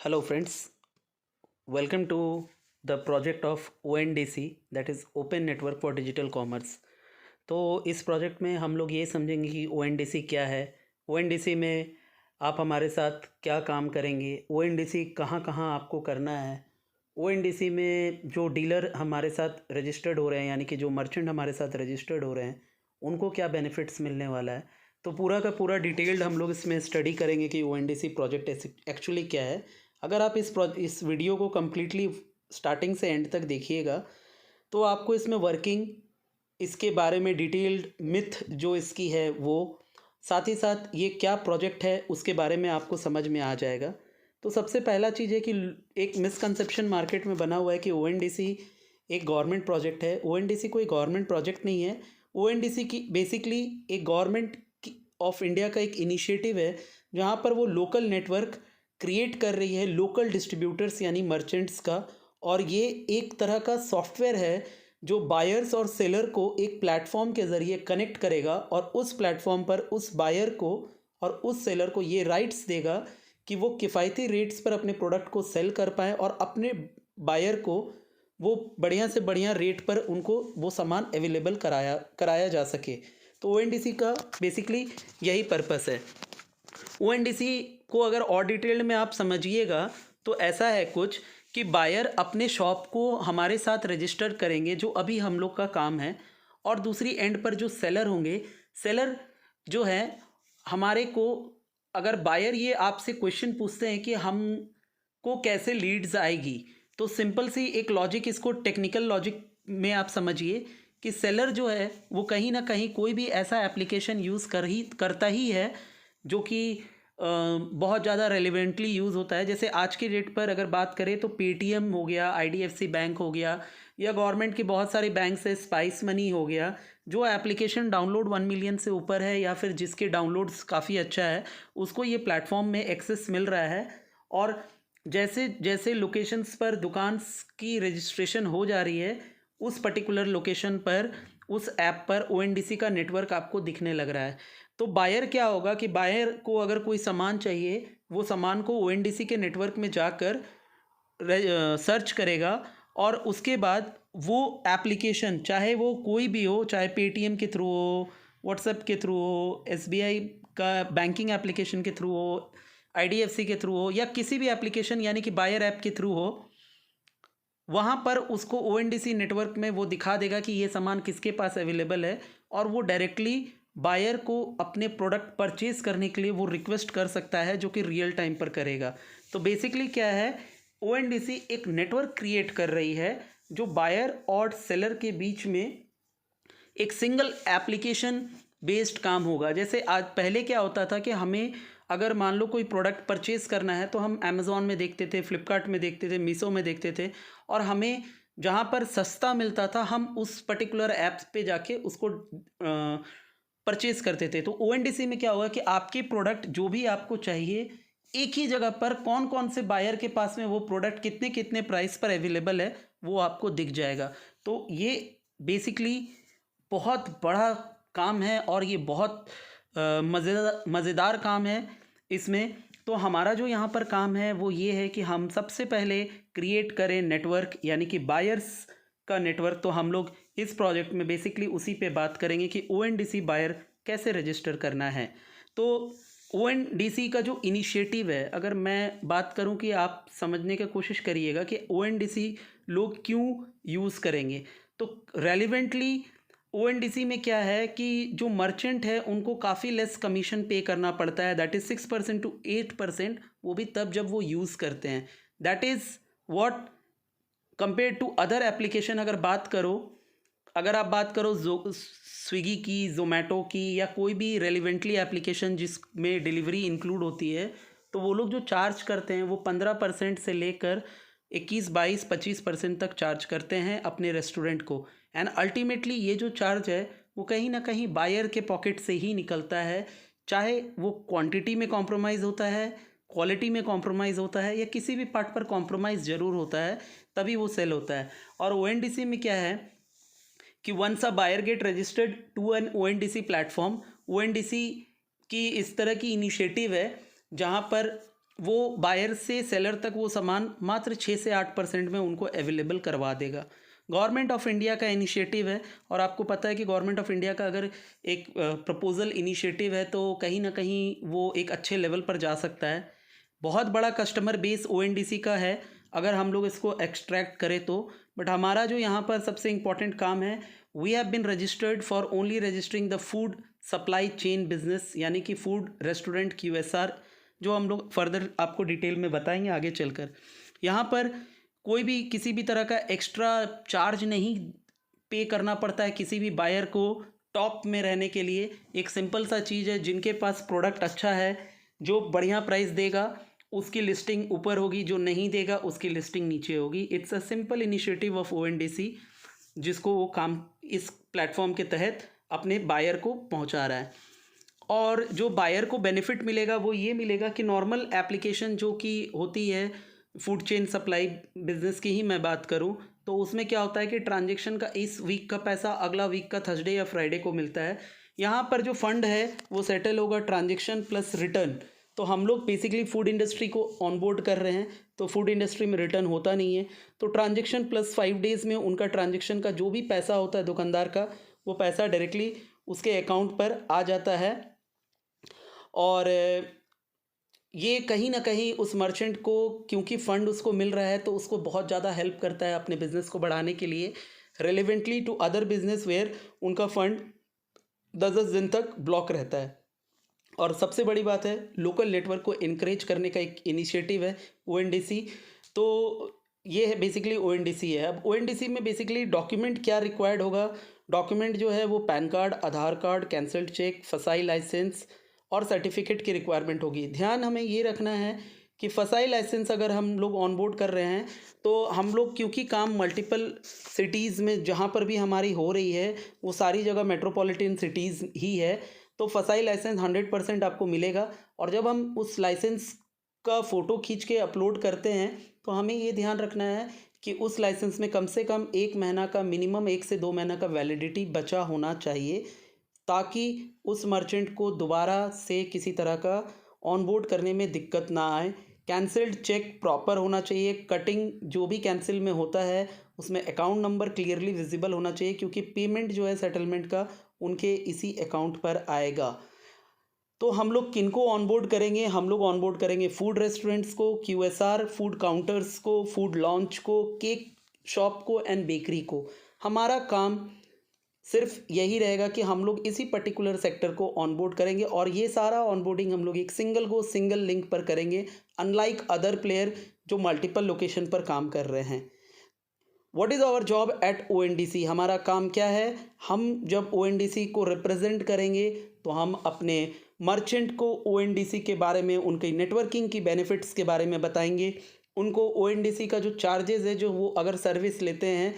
Hello friends, welcome to the project of ONDC, that is Open Network for Digital Commerce। तो इस project में हम लोग ये समझेंगे कि ONDC क्या है, ONDC में आप हमारे साथ क्या काम करेंगे, ONDC कहाँ कहाँ आपको करना है, ONDC में जो डीलर हमारे साथ रजिस्टर्ड हो रहे हैं यानी कि जो मर्चेंट हमारे साथ रजिस्टर्ड हो रहे हैं उनको क्या बेनिफिट्स मिलने वाला है। तो पूरा का पूरा डिटेल्ड हम लोग इसमें स्टडी करेंगे कि ONDC प्रोजेक्ट एक्चुअली क्या है। अगर आप इस वीडियो को कम्प्लीटली स्टार्टिंग से एंड तक देखिएगा तो आपको इसमें वर्किंग, इसके बारे में डिटेल्ड मिथ जो इसकी है वो, साथ ही साथ ये क्या प्रोजेक्ट है उसके बारे में आपको समझ में आ जाएगा। तो सबसे पहला चीज़ है कि एक मिसकंसेप्शन मार्केट में बना हुआ है कि ONDC एक गवर्नमेंट प्रोजेक्ट है। ONDC कोई गवर्नमेंट प्रोजेक्ट नहीं है। ONDC की बेसिकली एक गवर्नमेंट ऑफ इंडिया का एक इनिशिएटिव है जहाँ पर वो लोकल नेटवर्क क्रिएट कर रही है लोकल डिस्ट्रीब्यूटर्स यानी मर्चेंट्स का, और ये एक तरह का सॉफ्टवेयर है जो बायर्स और सेलर को एक प्लेटफॉर्म के ज़रिए कनेक्ट करेगा और उस प्लेटफॉर्म पर उस बायर को और उस सेलर को ये राइट्स देगा कि वो किफ़ायती रेट्स पर अपने प्रोडक्ट को सेल कर पाएँ और अपने बायर को वो बढ़िया से बढ़िया रेट पर उनको वो सामान अवेलेबल कराया जा सके। तो ONDC का बेसिकली यही पर्पस है। ONDC को अगर और डिटेल में आप समझिएगा तो ऐसा है कुछ कि बायर अपने शॉप को हमारे साथ रजिस्टर करेंगे जो अभी हम लोग का काम है, और दूसरी एंड पर जो सेलर होंगे, सेलर जो है हमारे को, अगर बायर ये आपसे क्वेश्चन पूछते हैं कि हम को कैसे लीड्स आएगी, तो सिंपल सी एक लॉजिक, इसको टेक्निकल लॉजिक में आप समझिए कि सेलर जो है वो कहीं ना कहीं कोई भी ऐसा एप्लीकेशन यूज़ करता ही है जो कि बहुत ज़्यादा रेलिवेंटली यूज़ होता है। जैसे आज के डेट पर अगर बात करें तो पेटीएम हो गया, IDFC बैंक हो गया, या गवर्नमेंट के बहुत सारे बैंक से स्पाइस मनी हो गया, जो एप्लीकेशन डाउनलोड 1 मिलियन से ऊपर है या फिर जिसके डाउनलोड्स काफ़ी अच्छा है उसको ये प्लेटफॉर्म में एक्सेस मिल रहा है। और जैसे जैसे लोकेशंस पर दुकान की रजिस्ट्रेशन हो जा रही है उस पर्टिकुलर लोकेशन पर उस ऐप पर ONDC का नेटवर्क आपको दिखने लग रहा है। तो बायर क्या होगा कि बायर को अगर कोई सामान चाहिए वो सामान को ONDC के नेटवर्क में जाकर सर्च करेगा और उसके बाद वो एप्लीकेशन, चाहे वो कोई भी हो, चाहे पेटीएम के थ्रू हो, व्हाट्सएप के थ्रू हो, SBI का बैंकिंग एप्लीकेशन के थ्रू हो, IDFC के थ्रू हो, या किसी भी एप्लीकेशन यानी कि बायर ऐप के थ्रू हो, वहाँ पर उसको ONDC नेटवर्क में वो दिखा देगा कि ये सामान किसके पास अवेलेबल है, और वो डायरेक्टली बायर को अपने प्रोडक्ट परचेज करने के लिए वो रिक्वेस्ट कर सकता है जो कि रियल टाइम पर करेगा। तो बेसिकली क्या है, ONDC एक नेटवर्क क्रिएट कर रही है जो बायर और सेलर के बीच में एक सिंगल एप्लीकेशन बेस्ड काम होगा। जैसे आज पहले क्या होता था कि हमें अगर मान लो कोई प्रोडक्ट परचेज करना है तो हम अमेज़ॉन में देखते थे, फ्लिपकार्ट में देखते थे, मीशो में देखते थे, और हमें जहाँ पर सस्ता मिलता था हम उस पर्टिकुलर ऐप पे जाके उसको परचेज करते थे। तो ONDC में क्या होगा कि आपके प्रोडक्ट जो भी आपको चाहिए एक ही जगह पर कौन कौन से बायर के पास में वो प्रोडक्ट कितने कितने प्राइस पर अवेलेबल है वो आपको दिख जाएगा। तो ये बेसिकली बहुत बड़ा काम है और ये बहुत मज़ेदार काम है इसमें। तो हमारा जो यहाँ पर काम है वो ये है कि हम सबसे पहले क्रिएट करें नेटवर्क यानी कि बायर्स का नेटवर्क। तो हम लोग इस प्रोजेक्ट में बेसिकली उसी पे बात करेंगे कि ONDC बायर कैसे रजिस्टर करना है। तो ONDC का जो इनिशिएटिव है, अगर मैं बात करूं कि आप समझने की कोशिश करिएगा कि ONDC लोग क्यों यूज़ करेंगे, तो रेलिवेंटली ONDC में क्या है कि जो मर्चेंट है उनको काफ़ी लेस कमीशन पे करना पड़ता है, दैट इज़ 6% to 8%, वो भी तब जब वो यूज़ करते हैं। That is what compare to other application. अगर आप बात करो स्विगी की, जोमेटो की, या कोई भी रेलिवेंटली एप्लीकेशन जिसमें डिलीवरी इंक्लूड होती है, तो वो लोग जो चार्ज करते हैं वो 15% से लेकर 21, 22, 25% तक चार्ज करते हैं अपने रेस्टोरेंट को। एंड अल्टीमेटली ये जो चार्ज है वो कहीं ना कहीं बायर के पॉकेट से ही निकलता है, चाहे वो क्वांटिटी में कॉम्प्रोमाइज़ होता है, क्वालिटी में कॉम्प्रोमाइज़ होता है, या किसी भी पार्ट पर कॉम्प्रोमाइज़ ज़रूर होता है, तभी वो सेल होता है। और ONDC में क्या है कि once a buyer get registered to an ONDC platform, ONDC की इस तरह की इनिशिएटिव है जहाँ पर वो बायर से सेलर तक वो सामान मात्र 6 से 8% में उनको अवेलेबल करवा देगा। गवर्नमेंट ऑफ इंडिया का इनिशिएटिव है, और आपको पता है कि गवर्नमेंट ऑफ इंडिया का अगर एक प्रपोजल इनिशिएटिव है तो कहीं ना कहीं वो एक अच्छे लेवल पर जा सकता है। बहुत बड़ा कस्टमर बेस ओएनडीसी का है अगर हम लोग इसको एक्सट्रैक्ट करें तो। बट हमारा जो यहाँ पर सबसे इम्पॉर्टेंट काम है, we have been registered for only registering the food supply chain business, यानी कि फूड रेस्टोरेंट QSR, जो हम लोग फर्दर आपको डिटेल में बताएंगे आगे चलकर। यहाँ पर कोई भी किसी भी तरह का एक्स्ट्रा चार्ज नहीं पे करना पड़ता है किसी भी बायर को टॉप में रहने के लिए। एक सिंपल सा चीज़ है, जिनके पास प्रोडक्ट अच्छा है, जो बढ़िया प्राइस देगा उसकी लिस्टिंग ऊपर होगी, जो नहीं देगा उसकी लिस्टिंग नीचे होगी। It's a simple initiative of ONDC, जिसको वो काम इस प्लेटफॉर्म के तहत अपने बायर को पहुंचा रहा है। और जो बायर को बेनिफिट मिलेगा वो ये मिलेगा कि नॉर्मल एप्लीकेशन जो कि होती है फूड चेन सप्लाई बिजनेस की ही मैं बात करूं, तो उसमें क्या होता है कि ट्रांजैक्शन का इस वीक का पैसा अगला वीक का थर्सडे या फ्राइडे को मिलता है। यहाँ पर जो फंड है वो सेटल होगा ट्रांजैक्शन प्लस रिटर्न। तो हम लोग बेसिकली फूड इंडस्ट्री को ऑनबोर्ड कर रहे हैं, तो फूड इंडस्ट्री में रिटर्न होता नहीं है, तो ट्रांजैक्शन प्लस 5 डेज़ में उनका ट्रांजैक्शन का जो भी पैसा होता है दुकानदार का, वो पैसा डायरेक्टली उसके अकाउंट पर आ जाता है। और ये कहीं ना कहीं उस मर्चेंट को, क्योंकि फ़ंड उसको मिल रहा है, तो उसको बहुत ज़्यादा हेल्प करता है अपने बिज़नेस को बढ़ाने के लिए, relevantly to other business where उनका फ़ंड 10-10 दिन तक ब्लॉक रहता है। और सबसे बड़ी बात है, लोकल नेटवर्क को इनक्रेज करने का एक इनिशिएटिव है ओएनडीसी। तो ये है बेसिकली ओएनडीसी है। अब ओएनडीसी में बेसिकली डॉक्यूमेंट क्या रिक्वायर्ड होगा, डॉक्यूमेंट जो है वो पैन कार्ड, आधार कार्ड, कैंसल्ड चेक, फसाई लाइसेंस और सर्टिफिकेट की रिक्वायरमेंट होगी। ध्यान हमें ये रखना है कि फसाई लाइसेंस अगर हम लोग ऑनबोर्ड कर रहे हैं तो हम लोग, क्योंकि काम मल्टीपल सिटीज़ में जहाँ पर भी हमारी हो रही है वो सारी जगह मेट्रोपॉलिटन सिटीज़ ही है, तो फसाई लाइसेंस 100% आपको मिलेगा। और जब हम उस लाइसेंस का फ़ोटो खींच के अपलोड करते हैं तो हमें ये ध्यान रखना है कि उस लाइसेंस में कम से कम 1 महीना का, मिनिमम 1 से 2 महीना का वैलिडिटी बचा होना चाहिए, ताकि उस मर्चेंट को दोबारा से किसी तरह का ऑनबोर्ड करने में दिक्कत ना आए। कैंसिल्ड चेक प्रॉपर होना चाहिए, कटिंग जो भी कैंसिल में होता है उसमें अकाउंट नंबर क्लियरली विजिबल होना चाहिए, क्योंकि पेमेंट जो है सेटलमेंट का उनके इसी अकाउंट पर आएगा। तो हम लोग किनको ऑनबोर्ड करेंगे, हम लोग ऑनबोर्ड करेंगे फूड रेस्टोरेंट्स को, QSR, फूड काउंटर्स को, फूड लॉन्च को, केक शॉप को एंड बेकरी को। हमारा काम सिर्फ यही रहेगा कि हम लोग इसी पर्टिकुलर सेक्टर को ऑनबोर्ड करेंगे, और ये सारा ऑनबोर्डिंग हम लोग एक सिंगल लिंक पर करेंगे, अनलाइक अदर प्लेयर जो मल्टीपल लोकेशन पर काम कर रहे हैं। What is our job at ONDC? हमारा काम क्या है? हम जब ONDC को रिप्रेजेंट करेंगे तो हम अपने मर्चेंट को ONDC के बारे में, उनकी नेटवर्किंग की बेनिफिट्स के बारे में बताएंगे, उनको ONDC का जो चार्जेस है, जो वो अगर सर्विस लेते हैं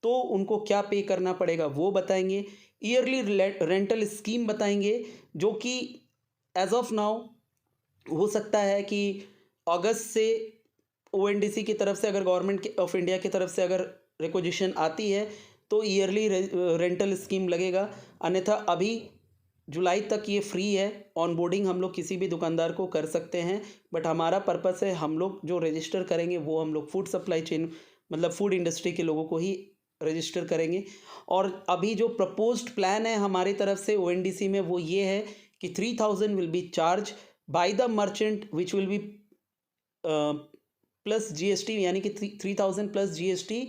तो उनको क्या पे करना पड़ेगा वो बताएंगे, ईयरली रेंटल स्कीम बताएंगे, जो कि एज ऑफ नाउ हो सकता है कि अगस्त से ONDC की तरफ से, अगर गवर्नमेंट ऑफ इंडिया की तरफ से अगर रिक्वेजिशन आती है तो ईयरली रेंटल स्कीम लगेगा, अन्यथा अभी जुलाई तक ये फ्री है। ऑनबोर्डिंग हम लोग किसी भी दुकानदार को कर सकते हैं, बट हमारा पर्पस है हम लोग जो रजिस्टर करेंगे वो हम लोग फूड सप्लाई चेन, मतलब फूड इंडस्ट्री के लोगों को ही रजिस्टर करेंगे। और अभी जो प्रपोज्ड प्लान है हमारी तरफ से ONDC में वो ये है कि 3000 will be charge by the merchant which will be plus GST, यानी कि 3000 plus GST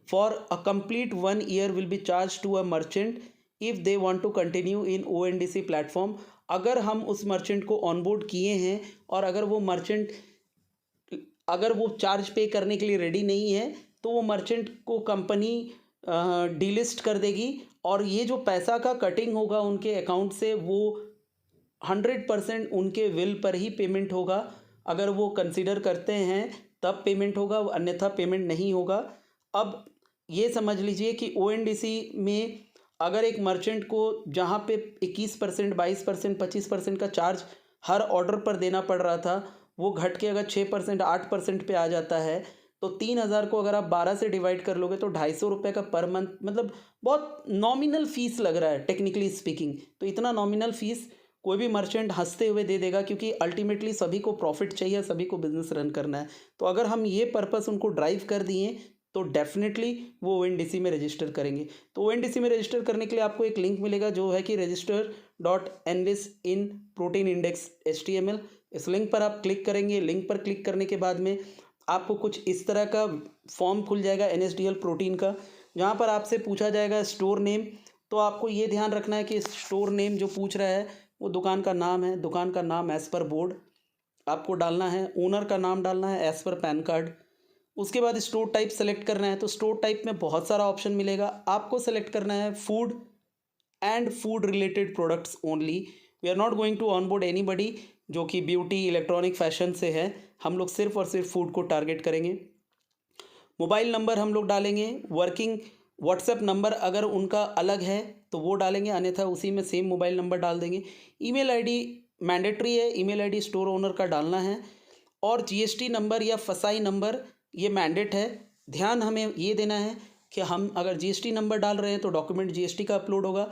for a complete 1 year will be charge to a merchant if they want to continue in ONDC platform. अगर हम उस merchant को onboard किए हैं और अगर वो मर्चेंट, अगर वो चार्ज पे करने के लिए रेडी नहीं है, तो वो मर्चेंट को कंपनी डीलिस्ट कर देगी, और ये जो पैसा का कटिंग होगा उनके अकाउंट से वो 100% उनके विल पर ही पेमेंट होगा। अगर वो कंसिडर करते हैं तब पेमेंट होगा, अन्यथा पेमेंट नहीं होगा। अब ये समझ लीजिए कि ONDC में अगर एक मर्चेंट को जहाँ पे 21%, 22%, 25% का चार्ज हर ऑर्डर पर देना पड़ रहा था, वो घट के अगर 6%, 8% पे आ जाता है, तो 3000 को अगर आप 12 से डिवाइड कर लोगे तो 250 रुपये का पर मंथ, मतलब बहुत नॉमिनल फ़ीस लग रहा है टेक्निकली स्पीकिंग। तो इतना नॉमिनल फ़ीस कोई भी मर्चेंट हंसते हुए दे देगा, क्योंकि अल्टीमेटली सभी को प्रॉफिट चाहिए, सभी को बिजनेस रन करना है। तो अगर हम ये पर्पस उनको ड्राइव कर दिए तो डेफिनेटली वो ओएनडीसी में रजिस्टर करेंगे। तो ओएनडीसी में रजिस्टर करने के लिए आपको एक लिंक मिलेगा जो है कि register.enlist in protein index HTML। इस लिंक पर आप क्लिक करेंगे। लिंक पर क्लिक करने के बाद में आपको कुछ इस तरह का फॉर्म खुल जाएगा NSDL प्रोटीन का, जहाँ पर आपसे पूछा जाएगा स्टोर नेम। तो आपको ये ध्यान रखना है कि स्टोर नेम जो पूछ रहा है वो दुकान का नाम है। दुकान का नाम एज़ पर बोर्ड आपको डालना है। ओनर का नाम डालना है एज़ पर पैन कार्ड। उसके बाद स्टोर टाइप सेलेक्ट करना है। तो स्टोर टाइप में बहुत सारा ऑप्शन मिलेगा, आपको सेलेक्ट करना है food and food related products only. We are not going to onboard anybody जो कि ब्यूटी इलेक्ट्रॉनिक फैशन से है। हम लोग सिर्फ और सिर्फ फूड को टारगेट करेंगे। मोबाइल नंबर हम लोग डालेंगे। वर्किंग व्हाट्सएप नंबर अगर उनका अलग है तो वो डालेंगे, अन्यथा उसी में सेम मोबाइल नंबर डाल देंगे। ईमेल आईडी मैंडेटरी है, ईमेल आईडी स्टोर ओनर का डालना है। और जीएसटी नंबर या फसाई नंबर ये मैंडेट है। ध्यान हमें ये देना है कि हम अगर जीएसटी नंबर डाल रहे हैं तो डॉक्यूमेंट जीएसटी का अपलोड होगा,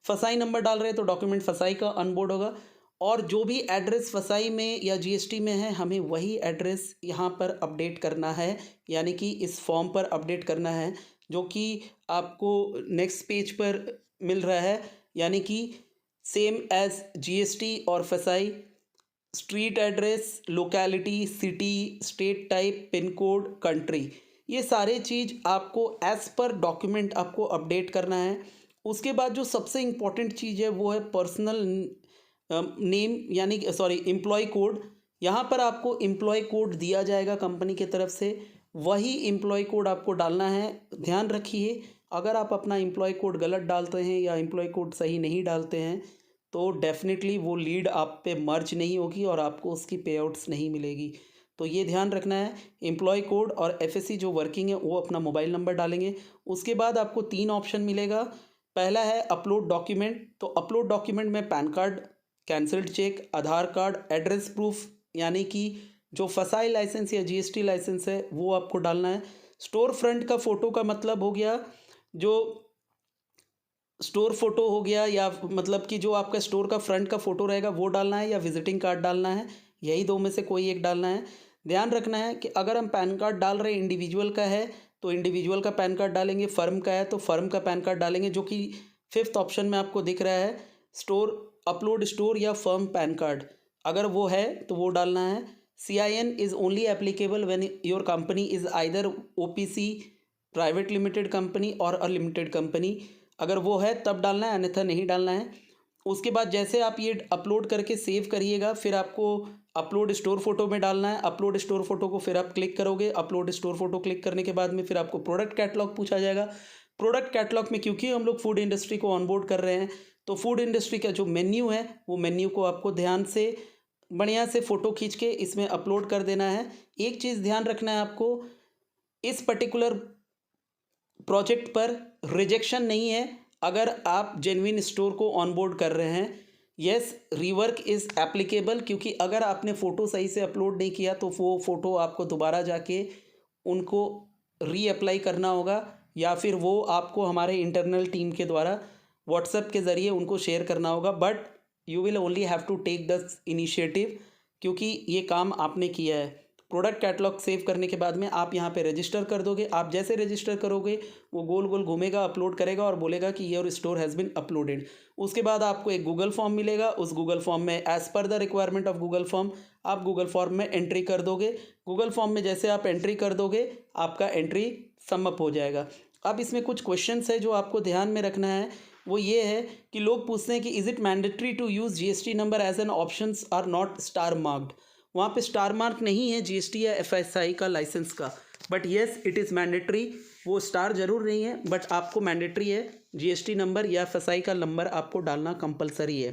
फसाई नंबर डाल रहे हैं तो डॉक्यूमेंट फसाई का अनबोर्ड होगा। और जो भी एड्रेस फसाई में या जीएसटी में है हमें वही एड्रेस यहाँ पर अपडेट करना है, यानी कि इस फॉर्म पर अपडेट करना है जो कि आपको नेक्स्ट पेज पर मिल रहा है, यानी कि सेम एज जीएसटी और फसाई। Street address, locality, city, state type, pin code, country, ये सारे चीज़ आपको एज़ पर डॉक्यूमेंट आपको अपडेट करना है। उसके बाद जो सबसे इम्पॉर्टेंट चीज़ है वो है पर्सनल नेम, यानी सॉरी एम्प्लॉय कोड। यहाँ पर आपको एम्प्लॉय कोड दिया जाएगा कंपनी की तरफ से, वही एम्प्लॉय कोड आपको डालना है। ध्यान रखिए अगर आप अपना एम्प्लॉय कोड गलत डालते हैं या एम्प्लॉय कोड सही नहीं डालते हैं तो डेफिनेटली वो लीड आप पे मर्ज नहीं होगी और आपको उसकी पे आउट्स नहीं मिलेगी। तो ये ध्यान रखना है। एम्प्लॉय कोड और एफएससी जो वर्किंग है वो अपना मोबाइल नंबर डालेंगे। उसके बाद आपको 3 ऑप्शन मिलेगा। पहला है अपलोड डॉक्यूमेंट। तो अपलोड डॉक्यूमेंट में पैन कार्ड, कैंसल्ड चेक, आधार कार्ड, एड्रेस प्रूफ, यानी कि जो फसाई लाइसेंस या जीएसटी लाइसेंस है वो आपको डालना है। स्टोर फ्रंट का फ़ोटो का मतलब हो गया जो स्टोर फोटो हो गया, या मतलब कि जो आपका स्टोर का फ्रंट का फ़ोटो रहेगा वो डालना है, या विजिटिंग कार्ड डालना है। यही दो में से कोई एक डालना है। ध्यान रखना है कि अगर हम पैन कार्ड डाल रहे हैं इंडिविजुअल का है तो इंडिविजुअल का पैन कार्ड डालेंगे, फर्म का है तो फर्म का पैन कार्ड डालेंगे, जो कि 5th ऑप्शन में आपको दिख रहा है। स्टोर अपलोड स्टोर या फर्म पैन कार्ड, अगर वो है तो वो डालना है। CIN is only applicable when your company is either OPC, private limited company और अ लिमिटेड कंपनी। अगर वो है तब डालना है, अन्यथा नहीं डालना है। उसके बाद जैसे आप ये अपलोड करके सेव करिएगा, फिर आपको अपलोड स्टोर फोटो में डालना है। अपलोड स्टोर फोटो को फिर आप क्लिक करोगे। अपलोड स्टोर फोटो क्लिक करने के बाद में फिर आपको प्रोडक्ट कैटलॉग पूछा जाएगा। प्रोडक्ट कैटलॉग में क्योंकि हम लोग फूड इंडस्ट्री को ऑनबोर्ड कर रहे हैं तो फूड इंडस्ट्री का जो मेन्यू है वो मेन्यू को आपको ध्यान से बढ़िया से फ़ोटो खींच के इसमें अपलोड कर देना है। एक चीज़ ध्यान रखना है आपको, इस पर्टिकुलर प्रोजेक्ट पर रिजेक्शन नहीं है अगर आप जेन्युइन स्टोर को ऑनबोर्ड कर रहे हैं। यस, रीवर्क इज़ एप्लीकेबल, क्योंकि अगर आपने फ़ोटो सही से अपलोड नहीं किया तो वो फ़ोटो आपको दोबारा जाके उनको रीअप्लाई करना होगा, या फिर वो आपको हमारे इंटरनल टीम के द्वारा व्हाट्सएप के ज़रिए उनको शेयर करना होगा। But you will only have to take the initiative, क्योंकि ये काम आपने किया है। प्रोडक्ट कैटलॉग सेव करने के बाद में आप यहाँ पे रजिस्टर कर दोगे। आप जैसे रजिस्टर करोगे वो गोल गोल घूमेगा, अपलोड करेगा और बोलेगा कि your store has been uploaded. उसके बाद आपको एक गूगल फॉर्म मिलेगा। उस गूगल फॉर्म में as per the requirement of Google form आप गूगल फॉर्म में एंट्री कर दोगे। गूगल फॉर्म में जैसे आप एंट्री कर दोगे आपका एंट्री समअप हो जाएगा। अब इसमें कुछ क्वेश्चंस है जो आपको ध्यान में रखना है। वो ये है कि लोग पूछते हैं कि is it mandatory to use GST number as an options are not star marked. वहाँ पे स्टार मार्क नहीं है जीएसटी या एफएसआई का लाइसेंस का, but yes it is mandatory. वो स्टार जरूर नहीं है बट आपको मैंडेटरी है, जीएसटी नंबर या एफएसआई का नंबर आपको डालना कंपलसरी है।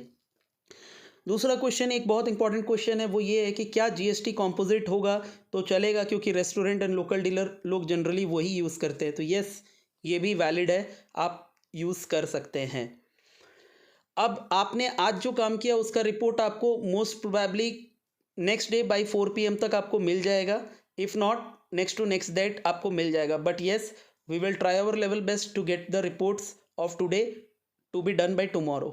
दूसरा क्वेश्चन एक बहुत इंपॉर्टेंट क्वेश्चन है, वो ये है कि क्या जीएसटी कॉम्पोजिट होगा तो चलेगा, क्योंकि रेस्टोरेंट एंड लोकल डीलर लोग जनरली वही यूज़ करते हैं। तो येस, ये भी वैलिड है, आप यूज़ कर सकते हैं। अब आपने आज जो काम किया उसका रिपोर्ट आपको most probably next day by 4 PM तक आपको मिल जाएगा। If not next to next date आपको मिल जाएगा। But yes, we will try our level best to get the reports of today to be done by tomorrow.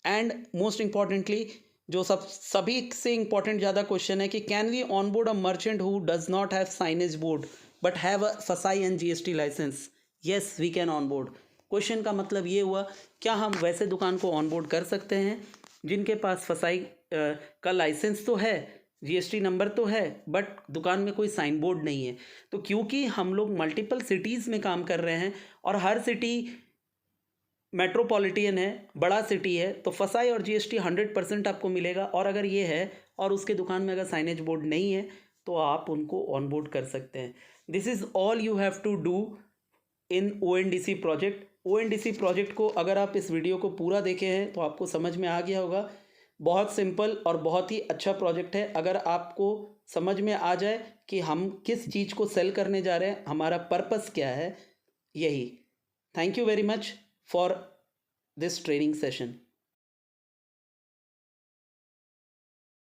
And most importantly जो सभी से इम्पॉर्टेंट ज़्यादा क्वेश्चन है कि can we on board a merchant who does not have signage board but have a फसाई and GST licence? Yes we can on board. Question का मतलब ये हुआ, क्या हम वैसे दुकान को ऑन बोर्ड कर सकते हैं जिनके पास फसाई का लाइसेंस तो है, जीएसटी नंबर तो है, बट दुकान में कोई साइन बोर्ड नहीं है? तो क्योंकि हम लोग मल्टीपल सिटीज़ में काम कर रहे हैं और हर सिटी मेट्रोपॉलिटन है, बड़ा सिटी है, तो फसाई और जीएसटी 100% आपको मिलेगा। और अगर ये है और उसके दुकान में अगर साइनेज बोर्ड नहीं है तो आप उनको ऑन बोर्ड कर सकते हैं। This is all you have to do in ONDC project. ONDC project को अगर आप इस वीडियो को पूरा देखे हैं तो आपको समझ में आ गया होगा। बहुत सिंपल और बहुत ही अच्छा प्रोजेक्ट है। अगर आपको समझ में आ जाए कि हम किस चीज़ को सेल करने जा रहे हैं, हमारा पर्पस क्या है, यही। Thank you very much for this training session.